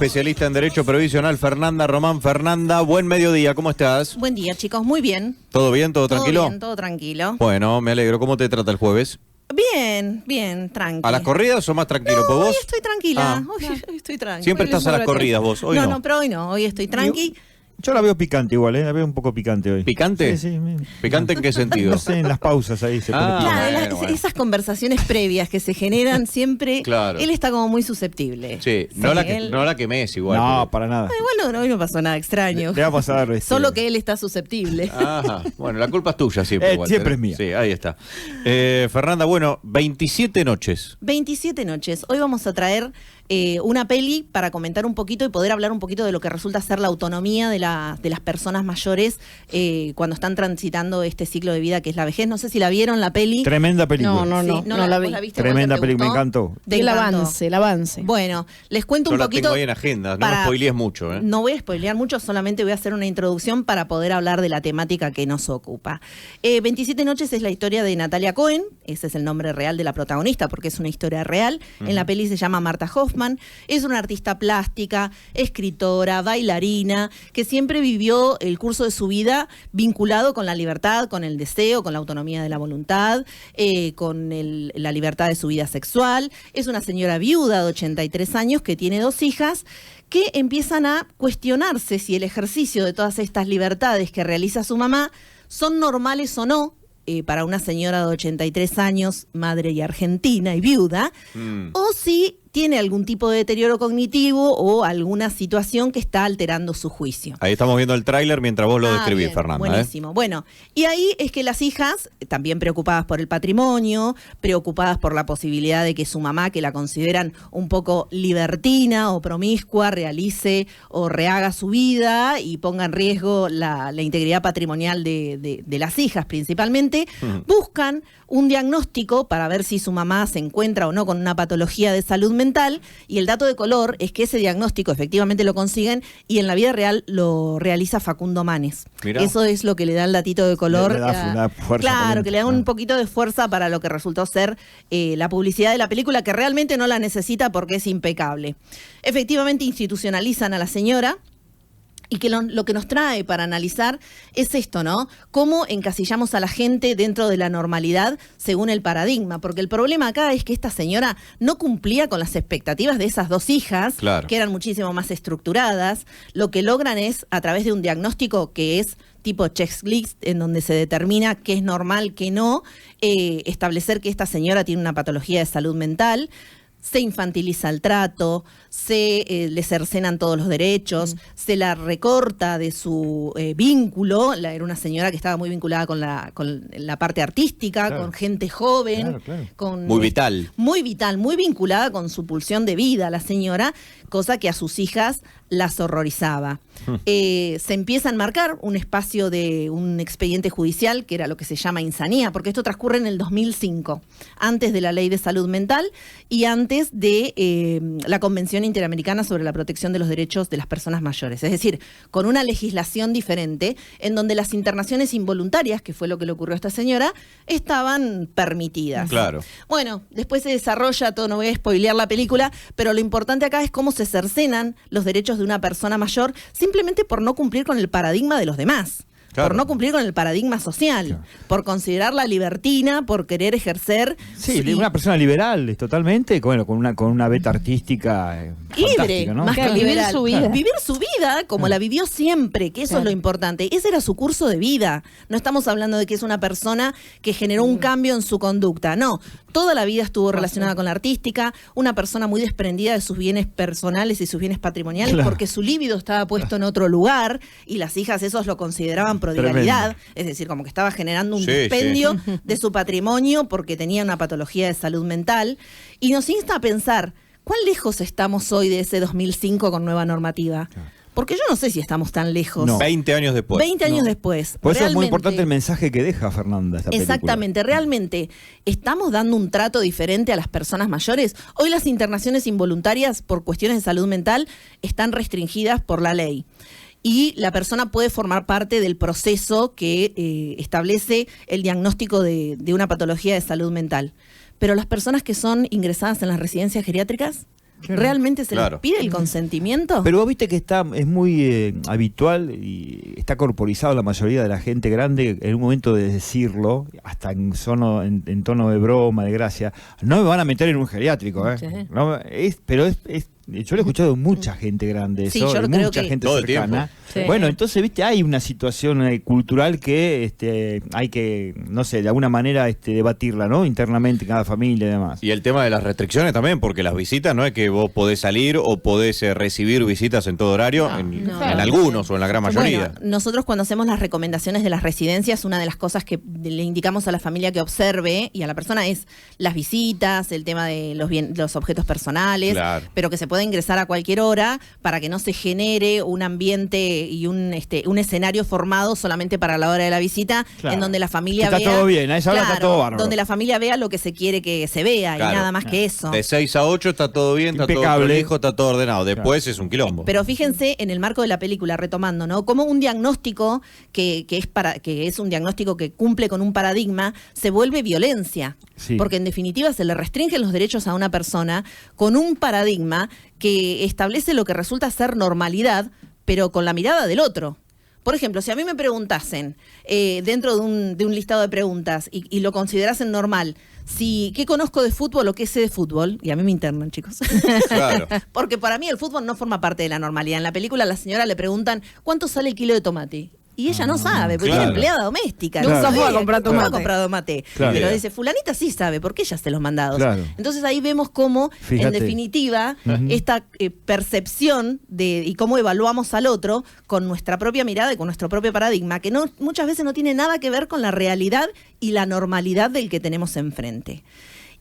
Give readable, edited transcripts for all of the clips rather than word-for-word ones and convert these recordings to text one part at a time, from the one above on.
Especialista en Derecho Previsional, Fernanda Román. Fernanda, buen mediodía, ¿cómo estás? Buen día, chicos, muy bien. ¿Todo bien? ¿Todo tranquilo? Todo bien, todo tranquilo. Bueno, me alegro. ¿Cómo te trata el jueves? Bien, bien, tranquilo. ¿A las corridas o más tranquilo? ¿Por Hoy vos? estoy tranquila, hoy estoy tranquila. Siempre estás a las corridas vos, hoy no. No, pero hoy no, hoy estoy tranqui. Yo la veo picante igual, la veo un poco picante hoy. ¿Picante? Sí, sí. ¿Picante en qué sentido? No sé, en las pausas ahí se pone Ah, picante. Claro, bueno. esas conversaciones previas que se generan siempre, Claro. él está como muy susceptible. Sí, no la que Messi igual. No, porque- para nada. Igual hoy no pasó nada extraño. Le vamos a dar Solo que él está susceptible. Ajá, bueno, la culpa es tuya siempre. Walter. Siempre es mía. Sí, ahí está. Fernanda, bueno, 27 noches. 27 noches. Hoy vamos a traer una peli para comentar un poquito y poder hablar un poquito de lo que resulta ser la autonomía de las personas mayores cuando están transitando este ciclo de vida que es la vejez. No sé si la vieron, la peli. Tremenda película. Sí, no la vi. ¿vos viste, Tremenda Walter? ¿Te película, me gustó? encantó. ¿Te El encantó? el avance. Bueno, les cuento Yo un la poquito. tengo ahí en agenda, no me spoilees mucho. No voy a spoilear mucho, solamente voy a hacer una introducción para poder hablar de la temática que nos ocupa. 27 noches es la historia de Natalia Cohen, ese es el nombre real de la protagonista porque es una historia real. En la peli se llama Martha Hoffman, es una artista plástica, escritora, bailarina, que siempre vivió el curso de su vida vinculado con la libertad, con el deseo, con la autonomía de la voluntad, con la libertad de su vida sexual. Es una señora viuda de 83 años que tiene 2 hijas que empiezan a cuestionarse si el ejercicio de todas estas libertades que realiza su mamá son normales o no para una señora de 83 años, madre y argentina y viuda, o si tiene algún tipo de deterioro cognitivo o alguna situación que está alterando su juicio. Ahí estamos viendo el tráiler mientras vos lo describís, Bien, Fernanda. buenísimo. Bueno, y ahí es que las hijas, también preocupadas por el patrimonio, preocupadas por la posibilidad de que su mamá, que la consideran un poco libertina o promiscua, realice o rehaga su vida y ponga en riesgo la integridad patrimonial de las hijas principalmente, buscan un diagnóstico para ver si su mamá se encuentra o no con una patología de salud mental, y el dato de color es que ese diagnóstico efectivamente lo consiguen y en la vida real lo realiza Facundo Manes. Mirá. Eso es lo que le da el datito de color. Le da fuerza Claro, también. que le da un poquito de fuerza para lo que resultó ser la publicidad de la película, que realmente no la necesita porque es impecable. Efectivamente institucionalizan a la señora. Y que lo que nos trae para analizar es esto, ¿no? Cómo encasillamos a la gente dentro de la normalidad según el paradigma. Porque el problema acá es que esta señora no cumplía con las expectativas de esas 2 hijas, Claro. que eran muchísimo más estructuradas. Lo que logran es, a través de un diagnóstico que es tipo checklist, en donde se determina qué es normal, qué no, establecer que esta señora tiene una patología de salud mental. Se infantiliza el trato, le cercenan todos los derechos, se la recorta de su vínculo. Era una señora que estaba muy vinculada con la parte artística, Claro. con gente joven, Claro, claro. con Muy vital. muy vital, muy vinculada con su pulsión de vida, la señora, cosa que a sus hijas las horrorizaba. Se empieza a enmarcar un espacio de un expediente judicial, que era lo que se llama insanía, porque esto transcurre en el 2005, antes de la Ley de Salud Mental y antes de la Convención Interamericana sobre la Protección de los Derechos de las Personas Mayores. Es decir, con una legislación diferente, en donde las internaciones involuntarias, que fue lo que le ocurrió a esta señora, estaban permitidas. Claro. Bueno, después se desarrolla todo, no voy a spoilear la película, pero lo importante acá es cómo se cercenan los derechos de una persona mayor simplemente por no cumplir con el paradigma de los demás. Claro. Por no cumplir con el paradigma social, por considerarla libertina, por querer ejercer Sí, y- una persona liberal, totalmente, bueno, con una beta artística libre, fantástica, ¿no? más que Claro, vivir liberal. su vida. Vivir su vida como la vivió siempre, que eso es lo importante. Ese era su curso de vida. No estamos hablando de que es una persona que generó un cambio en su conducta. No, toda la vida estuvo relacionada con la artística, una persona muy desprendida de sus bienes personales y sus bienes patrimoniales, Claro. porque su líbido estaba puesto en otro lugar y las hijas esos lo consideraban prodigalidad. Es decir, como que estaba generando un Sí, dispendio de su patrimonio porque tenía una patología de salud mental. Y nos insta a pensar, ¿cuán lejos estamos hoy de ese 2005 con nueva normativa? Porque yo no sé si estamos tan lejos. No. 20 años después. 20 años No. después. Por eso es muy Realmente- importante el mensaje que deja Fernanda esta película. Exactamente, realmente estamos dando un trato diferente a las personas mayores. Hoy las internaciones involuntarias por cuestiones de salud mental están restringidas por la ley. Y la persona puede formar parte del proceso que establece el diagnóstico de una patología de salud mental. Pero las personas que son ingresadas en las residencias geriátricas ¿Realmente se Claro. les pide el consentimiento? Pero vos viste que es muy habitual y está corporizado la mayoría de la gente grande en un momento de decirlo, hasta en tono de broma, de gracia. No me van a meter en un geriátrico, ¿eh? Sí. No, pero yo lo he escuchado de mucha gente grande, Sí, eso, yo de creo mucha que gente todo el cercana. tiempo. Sí. Bueno, entonces, viste, hay una situación cultural que hay que, no sé, de alguna manera debatirla, ¿no? Internamente, cada familia y demás. Y el tema de las restricciones también, porque las visitas no es que vos podés salir o podés recibir visitas en todo horario, en algunos o en la gran mayoría. Bueno, nosotros cuando hacemos las recomendaciones de las residencias, una de las cosas que le indicamos a la familia que observe y a la persona es las visitas, el tema de los objetos personales, Claro. pero que se puede ingresar a cualquier hora para que no se genere un ambiente y un escenario formado solamente para la hora de la visita, Claro. en donde la familia Está vea... todo bien, a esa hora está todo bárbaro. donde la familia vea lo que se quiere que se vea Claro. y nada más que eso. De 6 a 8 está todo bien, está todo Impecable. prolijo, está todo ordenado. Después es un quilombo. Pero fíjense en el marco de la película, retomando, ¿no? Como un diagnóstico que es un diagnóstico que cumple con un paradigma, se vuelve violencia. Sí. Porque en definitiva se le restringen los derechos a una persona con un paradigma que establece lo que resulta ser normalidad, pero con la mirada del otro. Por ejemplo, si a mí me preguntasen, dentro de un listado de preguntas, y lo considerasen normal, ¿qué conozco de fútbol o qué sé de fútbol? Y a mí me internan, chicos. Claro. Porque para mí el fútbol no forma parte de la normalidad. En la película a la señora le preguntan, ¿cuánto sale el kilo de tomate? Y ella no sabe, porque claro. es empleada doméstica. Claro. No Nunca fue a comprar nunca tomate. ha comprado tomate. Claro. Pero dice, fulanita sí sabe, porque ella hace los mandados. Claro. Entonces ahí vemos cómo, Fíjate. en definitiva, esta percepción y cómo evaluamos al otro con nuestra propia mirada y con nuestro propio paradigma, que muchas veces no tiene nada que ver con la realidad y la normalidad del que tenemos enfrente.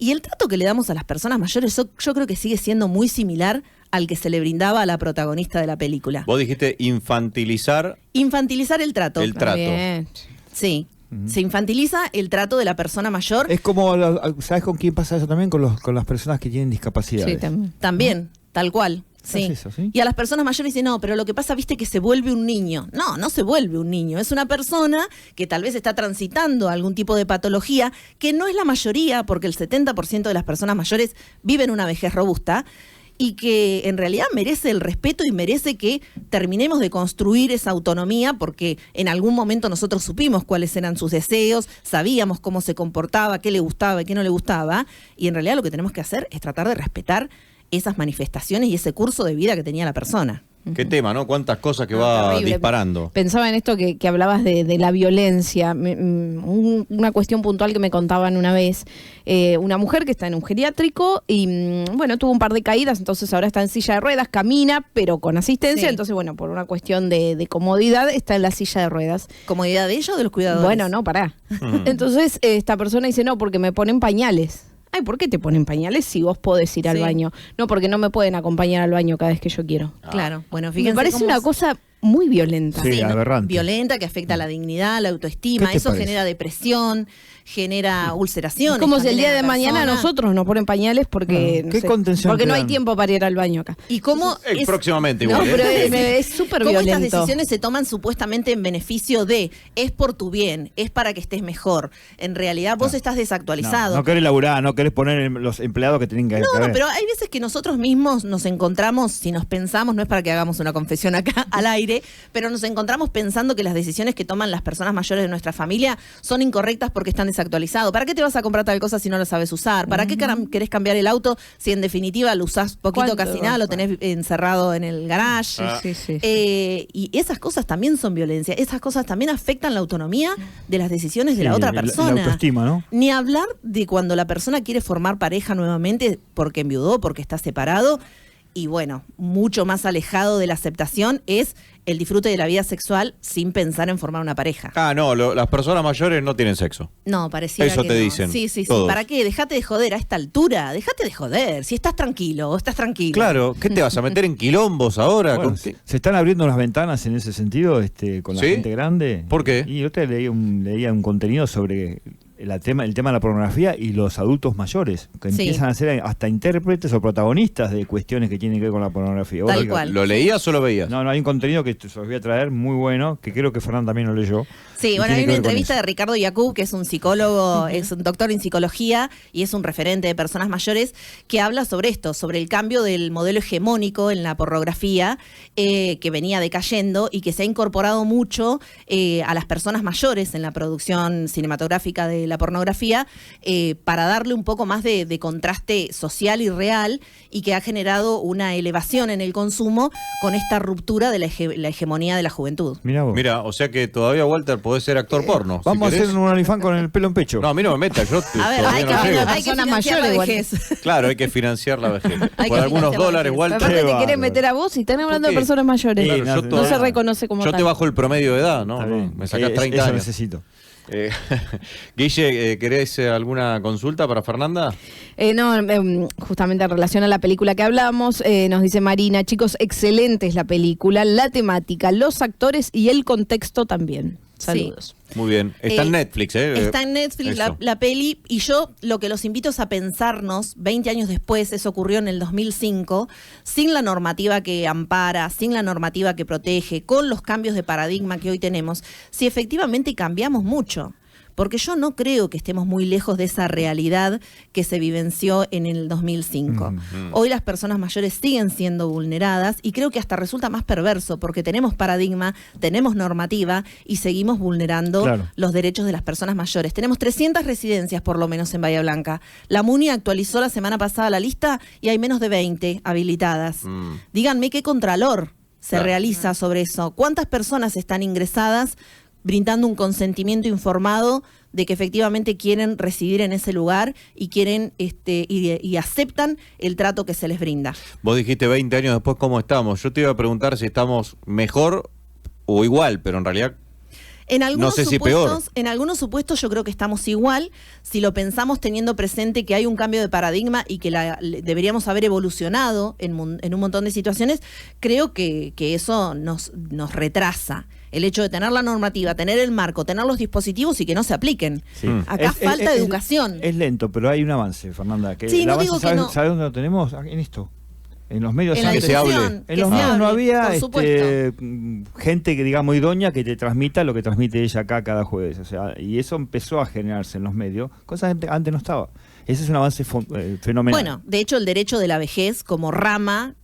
Y el trato que le damos a las personas mayores, yo creo que sigue siendo muy similar al que se le brindaba a la protagonista de la película. Vos dijiste infantilizar Infantilizar el trato. el trato. Bien. Sí. Se infantiliza el trato de la persona mayor. Es como, ¿sabes con quién pasa eso también? Con las personas que tienen discapacidades. Sí, también. También, tal cual. Sí. Es eso, ¿sí? Y a las personas mayores dicen, no, pero lo que pasa, viste, que se vuelve un niño. No se vuelve un niño. Es una persona que tal vez está transitando algún tipo de patología, que no es la mayoría, porque el 70% de las personas mayores viven una vejez robusta, y que en realidad merece el respeto y merece que terminemos de construir esa autonomía, porque en algún momento nosotros supimos cuáles eran sus deseos, sabíamos cómo se comportaba, qué le gustaba y qué no le gustaba, y en realidad lo que tenemos que hacer es tratar de respetar esas manifestaciones y ese curso de vida que tenía la persona. Qué tema, ¿no? Cuántas cosas que No, va terrible. disparando. Pensaba en esto que hablabas de la violencia. Una cuestión puntual que me contaban una vez. Una mujer que está en un geriátrico y, bueno, tuvo un par de caídas, entonces ahora está en silla de ruedas, camina, pero con asistencia. Sí. Entonces, bueno, por una cuestión de comodidad, está en la silla de ruedas. ¿Comodidad de ella o de los cuidadores? Bueno, no, pará. Entonces, esta persona dice, no, porque me ponen pañales. Ay, ¿por qué te ponen pañales si vos podés ir al Sí. baño? No, porque no me pueden acompañar al baño cada vez que yo quiero. Claro, bueno, fíjense Me parece cómo una cosa muy violenta. Sí, ¿no? aberrante. Violenta, que afecta a la dignidad, la autoestima. ¿Qué te Eso parece? genera depresión, genera ulceraciones. Es como si el también día en de la mañana persona. nosotros nos ponen pañales porque, ¿Qué contención porque te no hay dan? tiempo para ir al baño acá. Y cómo Próximamente No, igual, pero ¿eh? es súper ¿Cómo violento. estas decisiones se toman supuestamente en beneficio de, es por tu bien, es para que estés mejor? En realidad vos estás desactualizado. No querés laburar, no querés poner los empleados que tienen que No, ver. pero hay veces que nosotros mismos nos encontramos, si nos pensamos, no es para que hagamos una confesión acá al aire, pero nos encontramos pensando que las decisiones que toman las personas mayores de nuestra familia son incorrectas porque están desactualizados. ¿Para qué te vas a comprar tal cosa si no lo sabes usar? ¿Para qué querés cambiar el auto si en definitiva lo usás poquito, ¿Cuánto? casi nada, lo tenés encerrado en el garage? Sí, sí. Y esas cosas también son violencia, esas cosas también afectan la autonomía de las decisiones de la Sí, otra la persona. autoestima, ¿no? Ni hablar de cuando la persona quiere formar pareja nuevamente porque enviudó, porque está separado. Y bueno, mucho más alejado de la aceptación es el disfrute de la vida sexual sin pensar en formar una pareja. Ah, no, las personas mayores no tienen sexo. No, pareciera Eso que te no. dicen Sí, sí, sí. todos. ¿Para qué? Dejate de joder a esta altura. Dejate de joder. Si estás tranquilo o estás tranquilo. Claro, ¿qué te vas a meter en quilombos ahora? Bueno, ¿Con qué? se están abriendo las ventanas en ese sentido con la ¿Sí? gente grande. ¿Por qué? Y yo te leía un contenido sobre el tema de la pornografía y los adultos mayores, que Sí. empiezan a ser hasta intérpretes o protagonistas de cuestiones que tienen que ver con la pornografía. Tal Oiga, cual. ¿Lo leías o lo veías? No, hay un contenido que se los voy a traer muy bueno, que creo que Fernando también lo leyó. Sí, y bueno, tiene hay que una ver con entrevista eso. de Ricardo Yacoub, que es un psicólogo, es un doctor en psicología y es un referente de personas mayores, que habla sobre esto, sobre el cambio del modelo hegemónico en la pornografía, que venía decayendo y que se ha incorporado mucho a las personas mayores en la producción cinematográfica de la pornografía, para darle un poco más de contraste social y real, y que ha generado una elevación en el consumo con esta ruptura de la hegemonía de la juventud. Mirá vos. Mira, o sea que todavía, Walter, podés ser actor porno. si Vamos a querés. hacer un OnlyFans con el pelo en pecho. No, a mí no me metas, yo A ver, todavía hay que, no llego. hay que Personas financiar la mayores, igual. vejez. Claro, hay que financiar la vejez. Hay Por que algunos financiar la dólares, vejez. Walter. Aparte te bárbaro. quieren meter a vos y están hablando de qué? personas mayores. Claro, yo no no todavía- se reconoce como Yo tal. te bajo el promedio de edad, ¿no? Está No, bien. me sacás 30 Eso años. necesito. Guille, ¿querés alguna consulta para Fernanda? Justamente en relación a la película que hablamos, nos dice Marina, chicos, excelente es la película, la temática, los actores y el contexto también. Saludos. Muy bien. Está en Netflix, ¿eh? Está en Netflix Eso. la peli, y yo lo que los invito es a pensarnos, 20 años después, eso ocurrió en el 2005, sin la normativa que ampara, sin la normativa que protege, con los cambios de paradigma que hoy tenemos, si efectivamente cambiamos mucho. Porque yo no creo que estemos muy lejos de esa realidad que se vivenció en el 2005. Hoy las personas mayores siguen siendo vulneradas y creo que hasta resulta más perverso porque tenemos paradigma, tenemos normativa y seguimos vulnerando Claro. los derechos de las personas mayores. Tenemos 300 residencias por lo menos en Bahía Blanca. La MUNI actualizó la semana pasada la lista y hay menos de 20 habilitadas. Díganme qué contralor se Claro. realiza sobre eso. ¿Cuántas personas están ingresadas brindando un consentimiento informado de que efectivamente quieren residir en ese lugar y quieren y aceptan el trato que se les brinda? Vos dijiste 20 años después cómo estamos. Yo te iba a preguntar si estamos mejor o igual, pero en realidad En algunos, sé si supuestos, en algunos supuestos yo creo que estamos igual, si lo pensamos teniendo presente que hay un cambio de paradigma y que deberíamos haber evolucionado en un montón de situaciones. Creo que eso nos retrasa. El hecho de tener la normativa, tener el marco, tener los dispositivos y que no se apliquen. Sí. Acá falta educación. Es lento, pero hay un avance, Fernanda. Que Sí, el no avance, digo que ¿sabes, no. ¿sabes dónde lo tenemos? En esto. En los medios En la que se hable. discusión, En que los se medios no hable, había por supuesto. gente que digamos idónea que te transmita lo que transmite ella acá cada jueves. O sea, y eso empezó a generarse en los medios, cosas que antes no estaba. Ese es un avance fenomenal. Bueno, de hecho el derecho de la vejez como rama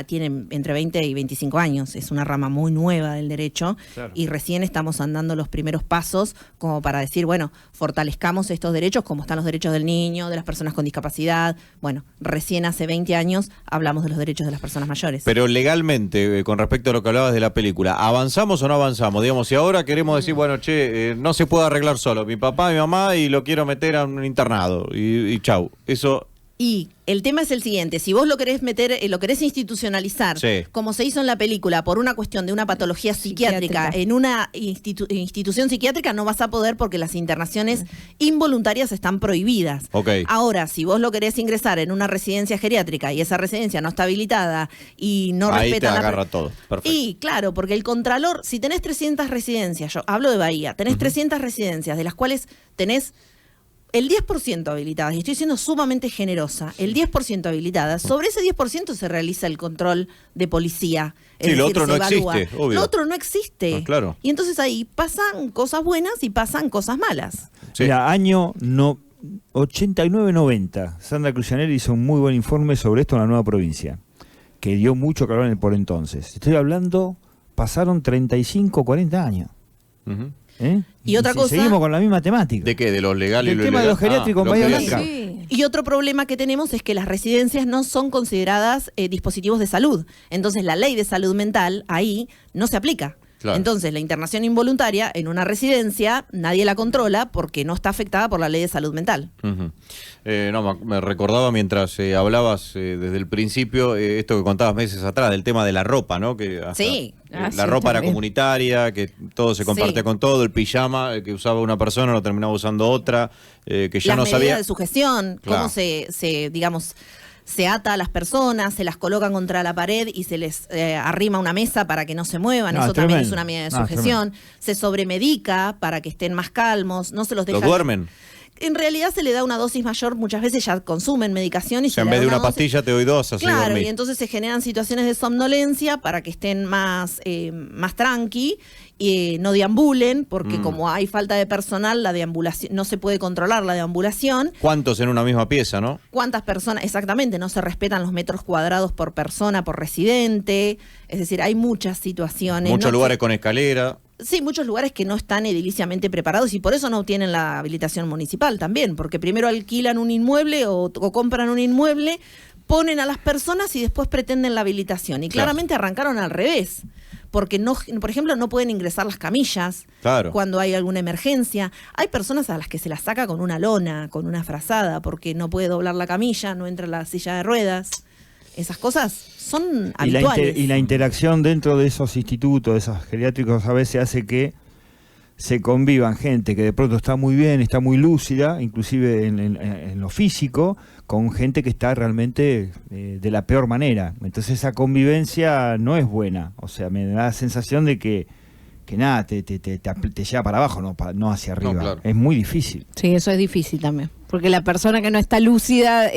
tiene entre 20 y 25 años, es una rama muy nueva del derecho. Claro. Y recién estamos andando los primeros pasos como para decir, bueno, fortalezcamos estos derechos como están los derechos del niño, de las personas con discapacidad. Bueno, recién hace 20 años hablamos de los derechos de las personas mayores. Pero legalmente, con respecto a lo que hablabas de la película, ¿avanzamos o no avanzamos? Digamos, si ahora queremos decir, bueno, che, no se puede arreglar solo, mi papá, mi mamá, y lo quiero meter a un internado, y chau. Eso, Y el tema es el siguiente, si vos lo querés meter, lo querés institucionalizar, Sí. como se hizo en la película, por una cuestión de una patología psiquiátrica, en una institución psiquiátrica no vas a poder porque las internaciones involuntarias están prohibidas. Ok. Ahora, si vos lo querés ingresar en una residencia geriátrica y esa residencia no está habilitada y no ahí te respeta agarra todo. Perfecto. Y claro, porque el contralor, si tenés 300 residencias, yo hablo de Bahía, tenés 300 residencias, de las cuales tenés el 10% habilitadas, y estoy siendo sumamente generosa, el 10% habilitadas, sobre ese 10% se realiza el control de policía. Sí, lo otro se no evalúa. existe, obvio. Lo otro no existe. Ah, claro. Y entonces ahí pasan cosas buenas y pasan cosas malas. Sí. Mira, año 89-90, Sandra Crucianelli hizo un muy buen informe sobre esto en la nueva provincia, que dio mucho calor por entonces. Estoy hablando, pasaron 35, 40 años. Ujú. ¿eh? Y otra cosa- Seguimos con la misma temática. ¿De qué? ¿De lo legal y Del lo tema de ilegal? los geriátricos en lo Bahía geriátrico. Blanca. Sí. Y otro problema que tenemos es que las residencias no son consideradas dispositivos de salud. Entonces la ley de salud mental ahí no se aplica. Claro. Entonces la internación involuntaria en una residencia nadie la controla porque no está afectada por la ley de salud mental. Ujú. No, me recordaba mientras hablabas desde el principio esto que contabas meses atrás, del tema de la ropa, ¿no? Que hasta, Sí. la Sí, ropa era también. comunitaria, que todo se compartía Sí. con todo, el pijama que usaba una persona lo terminaba usando otra, que ya Las no medidas sabía. de sujeción, Claro. cómo digamos, se ata a las personas, se las colocan contra la pared y se les arrima una mesa para que no se muevan. No, Eso es también es tremendo. una medida de No, es sujeción. Se sobremedica para que estén más calmos, no se los deja. ¿Los duermen? En realidad se le da una dosis mayor, muchas veces ya consumen medicación y O sea, se en le vez da de una dosis. pastilla te doy dos, así Claro, dormís. y entonces se generan situaciones de somnolencia para que estén más tranqui y no deambulen, porque como hay falta de personal, la deambulación no se puede controlar la deambulación. ¿Cuántos en una misma pieza, no? ¿Cuántas personas? Exactamente, no se respetan los metros cuadrados por persona, por residente. Es decir, hay muchas situaciones. Muchos ¿no? lugares con escalera. Sí, muchos lugares que no están ediliciamente preparados y por eso no obtienen la habilitación municipal también, porque primero alquilan un inmueble o compran un inmueble, ponen a las personas y después pretenden la habilitación. Y Claro. claramente arrancaron al revés, porque no, por ejemplo, no pueden ingresar las camillas Claro. cuando hay alguna emergencia. Hay personas a las que se las saca con una lona, con una frazada, porque no puede doblar la camilla, no entra la silla de ruedas. Esas cosas son habituales. Y la interacción dentro de esos institutos, de esos geriátricos, a veces hace que se convivan gente que de pronto está muy bien, está muy lúcida, inclusive en lo físico, con gente que está realmente de la peor manera. Entonces esa convivencia no es buena. O sea, me da la sensación de que nada, te lleva para abajo, no hacia arriba. No, claro. Es muy difícil. Sí, eso es difícil también. Porque la persona que no está lúcida,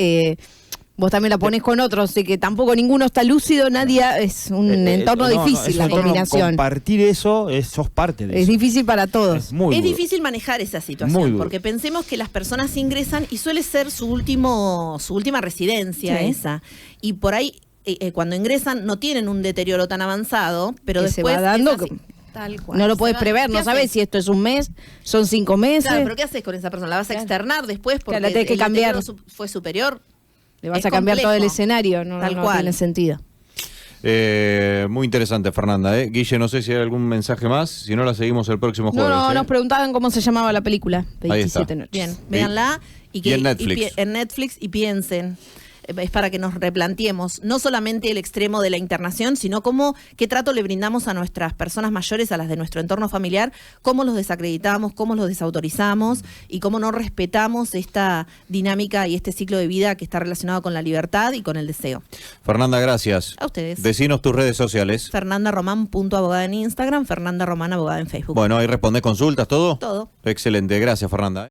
vos también la pones con otros, y que tampoco ninguno está lúcido, nadie, es un entorno difícil es la un entorno, combinación. Compartir eso, sos parte de Es eso. difícil para todos. Es muy Es duro. difícil manejar esa Muy situación, duro. porque pensemos que las personas ingresan y suele ser su última residencia Sí. esa. Y por ahí, cuando ingresan, no tienen un deterioro tan avanzado, pero Que se después... va dando es así, que tal cual. No lo Se puedes va- prever, ¿qué no sabes haces? si esto es un mes, son 5 meses. Claro, pero ¿qué haces con esa persona? ¿La vas a Claro. externar después porque la tenés que el cambiar. deterioro fue superior? Le vas es a cambiar todo el complejo. escenario, no, Tal no cual. tiene sentido. Muy interesante, Fernanda. Guille, no sé si hay algún mensaje más. Si no, la seguimos el próximo No, jueves. no, ¿eh? nos preguntaban cómo se llamaba la película, Ahí está. 27 noches. Bien, véanla Y en Netflix. en Netflix y piensen. Es para que nos replanteemos no solamente el extremo de la internación, sino qué trato le brindamos a nuestras personas mayores, a las de nuestro entorno familiar, cómo los desacreditamos, cómo los desautorizamos y cómo no respetamos esta dinámica y este ciclo de vida que está relacionado con la libertad y con el deseo. Fernanda, gracias. A ustedes. Decinos tus redes sociales. FernandaRomán.abogada en Instagram, Fernanda Román Abogada en Facebook. Bueno, ahí respondés consultas, ¿todo? Todo. Excelente, gracias, Fernanda.